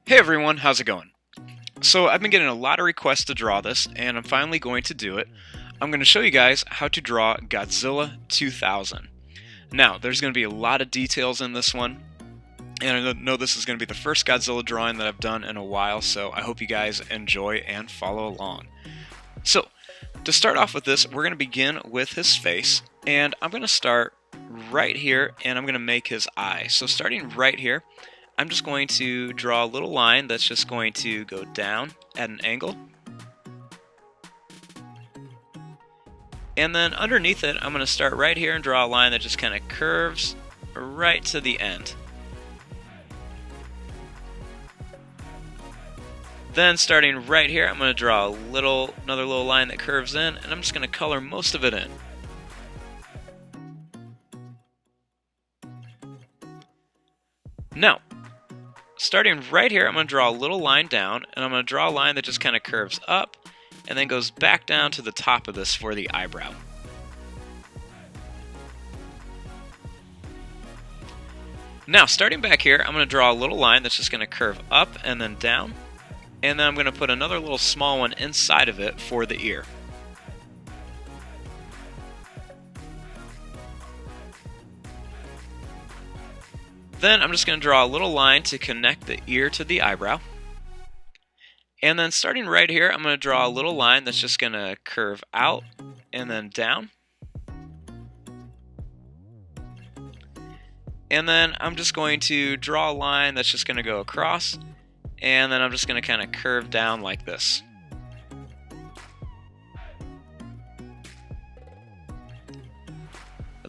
Hey everyone, how's it going? So I've been getting a lot of requests to draw this, and I'm finally going to do it. I'm going to show you guys how to draw Godzilla 2000. Now, there's going to be a lot of details in this one, and I know this is going to be the first Godzilla drawing that I've done in a while, so I hope you guys enjoy and follow along. So, to start off with this, we're going to begin with his face, and I'm going to start right here, and I'm going to make his eye. So starting right here, I'm just going to draw a little line that's just going to go down at an angle. And then underneath it, I'm going to start right here and draw a line that just kind of curves right to the end. Then starting right here, I'm going to draw another little line that curves in, and I'm just going to color most of it in. Now, starting right here, I'm going to draw a little line down, and I'm going to draw a line that just kind of curves up and then goes back down to the top of this for the eyebrow. Now, starting back here, I'm going to draw a little line that's just going to curve up and then down, and then I'm going to put another little small one inside of it for the ear. Then I'm just going to draw a little line to connect the ear to the eyebrow. And then starting right here, I'm going to draw a little line that's just going to curve out and then down. And then I'm just going to draw a line that's just going to go across, and then I'm just going to kind of curve down like this.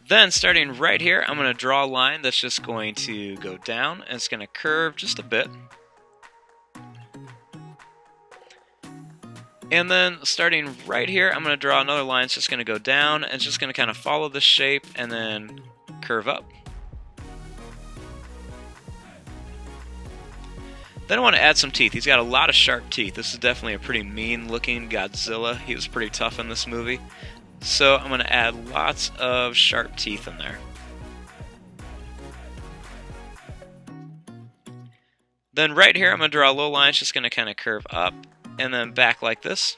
Then starting right here, I'm going to draw a line that's just going to go down, and it's going to curve just a bit. And then starting right here, I'm going to draw another line that's just going to go down, and it's just going to kind of follow this shape and then curve up. Then I want to add some teeth. He's got a lot of sharp teeth. This is definitely a pretty mean looking Godzilla. He was pretty tough in this movie. So I'm going to add lots of sharp teeth in there. Then right here, I'm going to draw a little line. It's just going to kind of curve up and then back like this.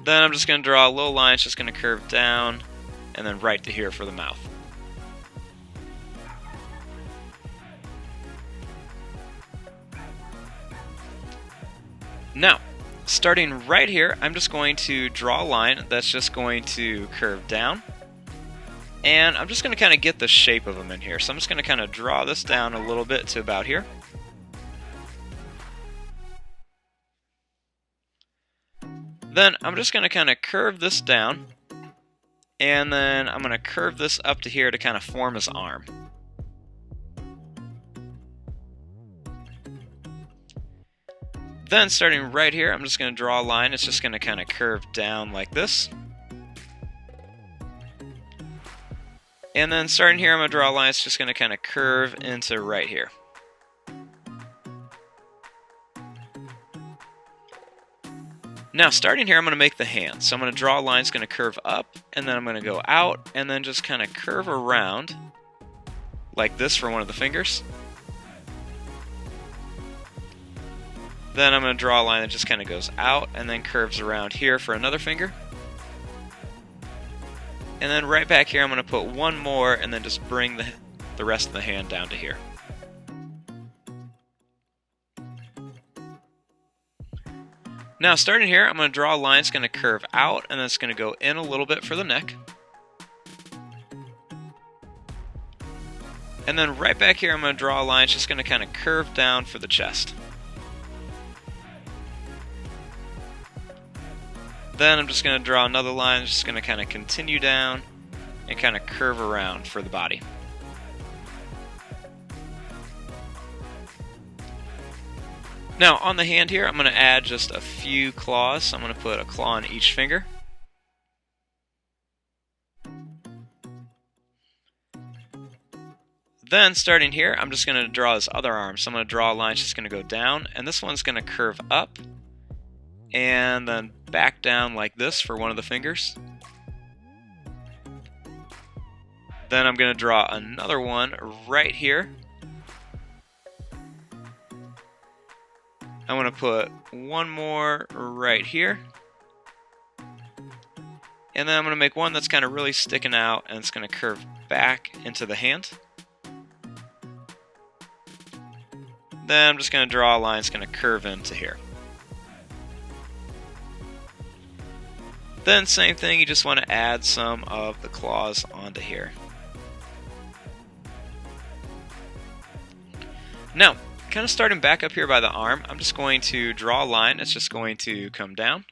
Then I'm just going to draw a little line. It's just going to curve down and then right to here for the mouth. Now, starting right here, I'm just going to draw a line that's just going to curve down. And I'm just going to kind of get the shape of them in here. So I'm just going to kind of draw this down a little bit to about here. Then I'm just going to kind of curve this down. And then I'm going to curve this up to here to kind of form his arm. Then starting right here, I'm just going to draw a line. It's just going to kind of curve down like this. And then starting here, I'm going to draw a line. It's just going to kind of curve into right here. Now starting here, I'm going to make the hand. So I'm going to draw a line. It's going to curve up, and then I'm going to go out, and then just kind of curve around like this for one of the fingers. Then I'm going to draw a line that just kind of goes out and then curves around here for another finger. And then right back here I'm going to put one more and then just bring the rest of the hand down to here. Now starting here, I'm going to draw a line that's going to curve out and then it's going to go in a little bit for the neck. And then right back here I'm going to draw a line that's just going to kind of curve down for the chest. Then I'm just going to draw another line that's just going to kind of continue down and kind of curve around for the body. Now on the hand here, I'm going to add just a few claws. So I'm going to put a claw on each finger. Then starting here, I'm just going to draw this other arm. So I'm going to draw a line that's just going to go down, and this one's going to curve up and then back down like this for one of the fingers. Then I'm going to draw another one right here. I'm going to put one more right here. And then I'm going to make one that's kind of really sticking out, and it's going to curve back into the hand. Then I'm just going to draw a line that's going to curve into here. Then same thing, you just want to add some of the claws onto here. Now, kind of starting back up here by the arm, I'm just going to draw a line. It's just going to come down.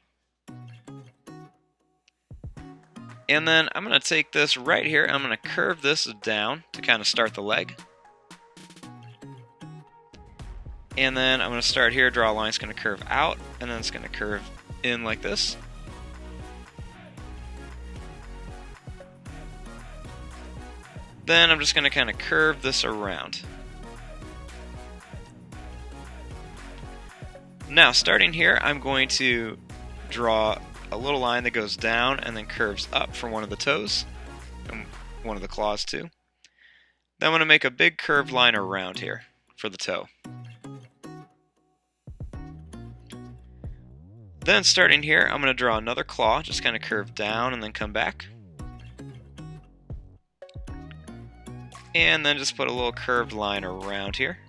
And then I'm going to take this right here, I'm going to curve this down to kind of start the leg. And then I'm going to start here, draw a line, it's going to curve out, and then it's going to curve in like this. Then I'm just going to kind of curve this around. Now, starting here, I'm going to draw a little line that goes down and then curves up for one of the toes, and one of the claws too. Then I'm going to make a big curved line around here for the toe. Then starting here, I'm going to draw another claw, just kind of curve down and then come back. And then just put a little curved line around here.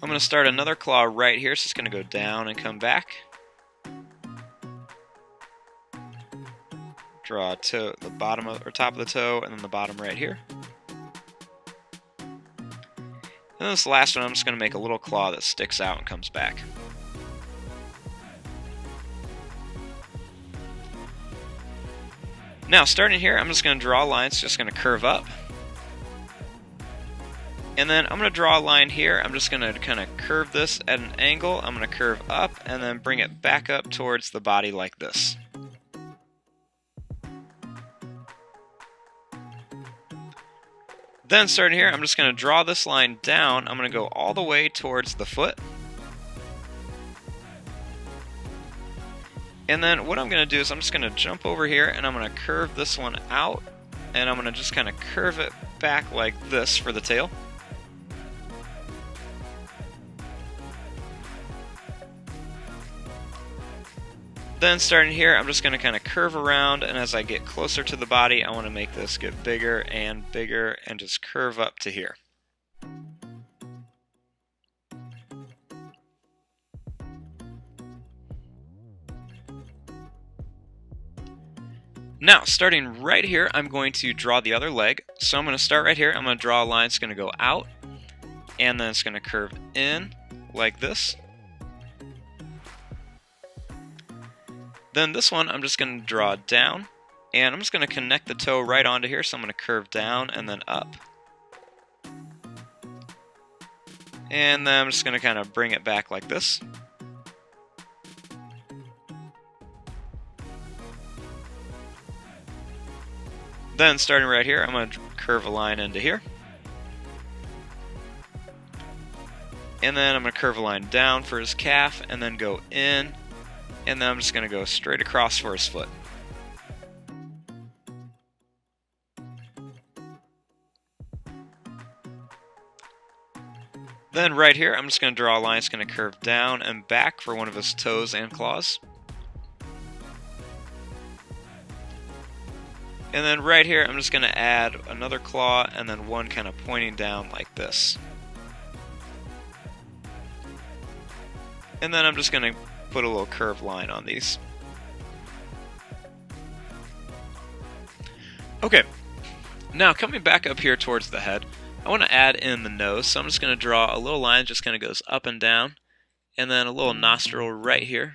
I'm going to start another claw right here, so it's going to go down and come back. Draw a toe, the bottom of, or top of the toe, and then the bottom right here. And this last one, I'm just going to make a little claw that sticks out and comes back. Now, starting here, I'm just going to draw a line. It's just going to curve up. And then I'm going to draw a line here. I'm just going to kind of curve this at an angle. I'm going to curve up and then bring it back up towards the body like this. Then starting here, I'm just going to draw this line down. I'm going to go all the way towards the foot. And then what I'm going to do is I'm just going to jump over here and I'm going to curve this one out. And I'm going to just kind of curve it back like this for the tail. Then starting here, I'm just going to kind of curve around, and as I get closer to the body, I want to make this get bigger and just curve up to here. Now, starting right here, I'm going to draw the other leg. So I'm going to start right here, I'm going to draw a line, it's going to go out, and then it's going to curve in like this. Then this one, I'm just going to draw down, and I'm just going to connect the toe right onto here, so I'm going to curve down and then up. And then I'm just going to kind of bring it back like this. Then starting right here, I'm going to curve a line into here. And then I'm going to curve a line down for his calf, and then go in. And then I'm just going to go straight across for his foot. Then right here, I'm just going to draw a line. It's going to curve down and back for one of his toes and claws. And then right here, I'm just going to add another claw and then one kind of pointing down like this. And then I'm just going to put a little curved line on these. Okay, now coming back up here towards the head, I want to add in the nose, so I'm just going to draw a little line that just kind of goes up and down, and then a little nostril right here.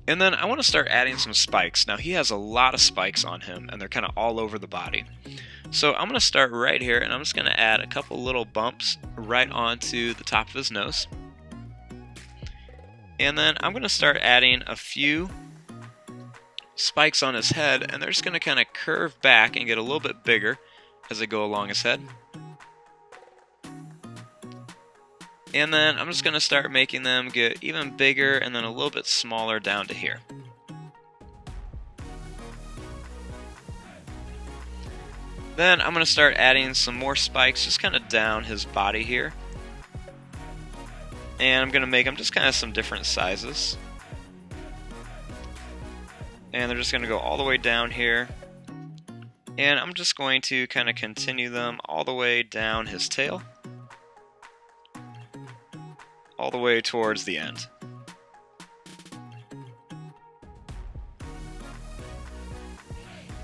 And then I want to start adding some spikes. Now he has a lot of spikes on him, and they're kind of all over the body. So I'm going to start right here, and I'm just going to add a couple little bumps right onto the top of his nose. And then I'm going to start adding a few spikes on his head, and they're just going to kind of curve back and get a little bit bigger as they go along his head. And then I'm just going to start making them get even bigger and then a little bit smaller down to here. Then I'm going to start adding some more spikes just kind of down his body here. And I'm going to make them just kind of some different sizes. And they're just going to go all the way down here. And I'm just going to kind of continue them all the way down his tail. All the way towards the end.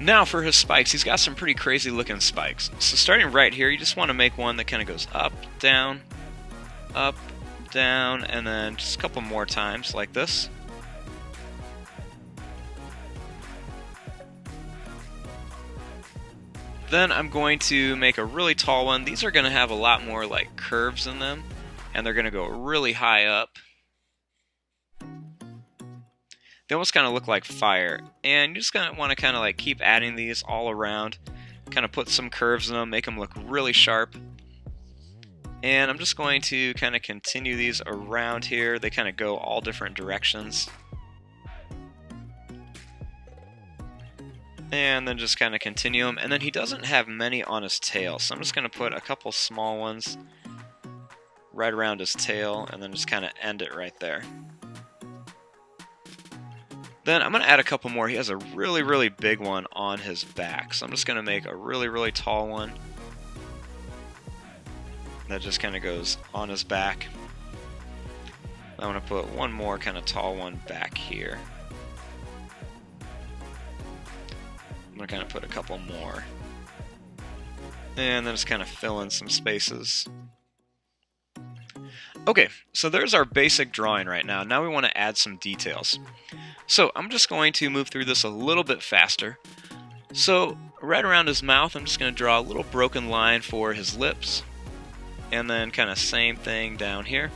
Now for his spikes, he's got some pretty crazy looking spikes. So starting right here, you just want to make one that kind of goes up, down, and then just a couple more times like this. Then I'm going to make a really tall one. These are going to have a lot more like curves in them, and they're going to go really high up. They almost kind of look like fire, and you just want to kind of like keep adding these all around, kind of put some curves in them, make them look really sharp. And I'm just going to kind of continue these around here. They kind of go all different directions. And then just kind of continue them. And then he doesn't have many on his tail, so I'm just going to put a couple small ones right around his tail, and then just kind of end it right there. Then I'm going to add a couple more. He has a really, really big one on his back. So I'm just going to make a really, really tall one that just kind of goes on his back. I'm going to put one more kind of tall one back here. I'm going to kind of put a couple more. And then just kind of fill in some spaces. Okay, so there's our basic drawing right now. Now we want to add some details. So I'm just going to move through this a little bit faster. So right around his mouth, I'm just going to draw a little broken line for his lips. And then kind of same thing down here.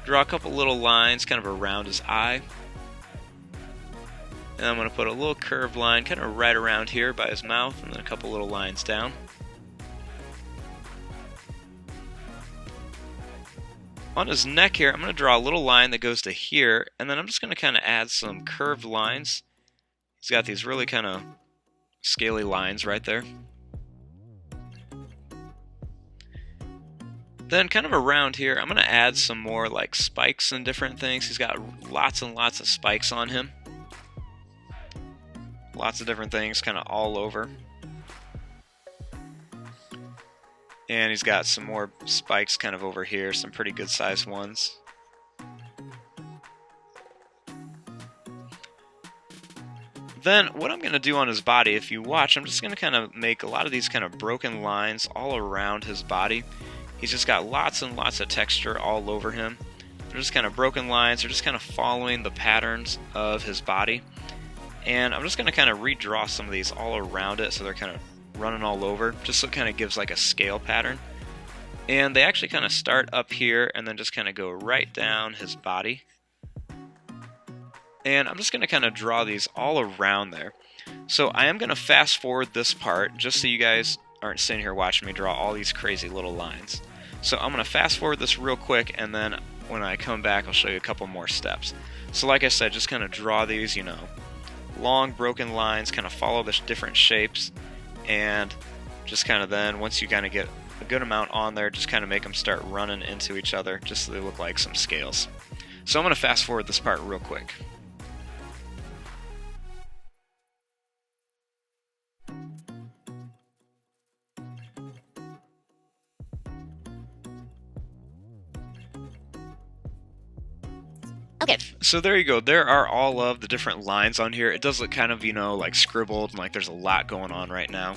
Draw a couple little lines kind of around his eye. And I'm going to put a little curved line kind of right around here by his mouth, and then a couple little lines down. On his neck here, I'm going to draw a little line that goes to here, and then I'm just going to kind of add some curved lines. He's got these really kind of scaly lines right there. Then kind of around here, I'm going to add some more like spikes and different things. He's got lots and lots of spikes on him. Lots of different things kind of all over. And he's got some more spikes kind of over here, some pretty good sized ones. Then what I'm going to do on his body, if you watch, I'm just going to kind of make a lot of these kind of broken lines all around his body. He's just got lots and lots of texture all over him. They're just kind of broken lines. They're just kind of following the patterns of his body. And I'm just going to kind of redraw some of these all around it so they're kind of running all over, just so it kind of gives like a scale pattern. And they actually kind of start up here and then just kind of go right down his body. And I'm just going to kind of draw these all around there. So I am going to fast forward this part just so you guys aren't sitting here watching me draw all these crazy little lines. So I'm going to fast forward this real quick, and then when I come back I'll show you a couple more steps. So like I said, just kind of draw these, you know, long broken lines, kind of follow the different shapes, and just kind of then once you kind of get a good amount on there, just kind of make them start running into each other just so they look like some scales. So I'm going to fast forward this part real quick. Okay. So there you go. There are all of the different lines on here. It does look kind of, you know, like scribbled and like there's a lot going on right now.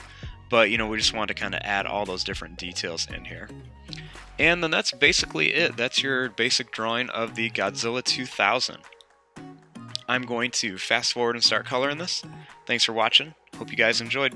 But, you know, we just want to kind of add all those different details in here. And then that's basically it. That's your basic drawing of the Godzilla 2000. I'm going to fast forward and start coloring this. Thanks for watching. Hope you guys enjoyed.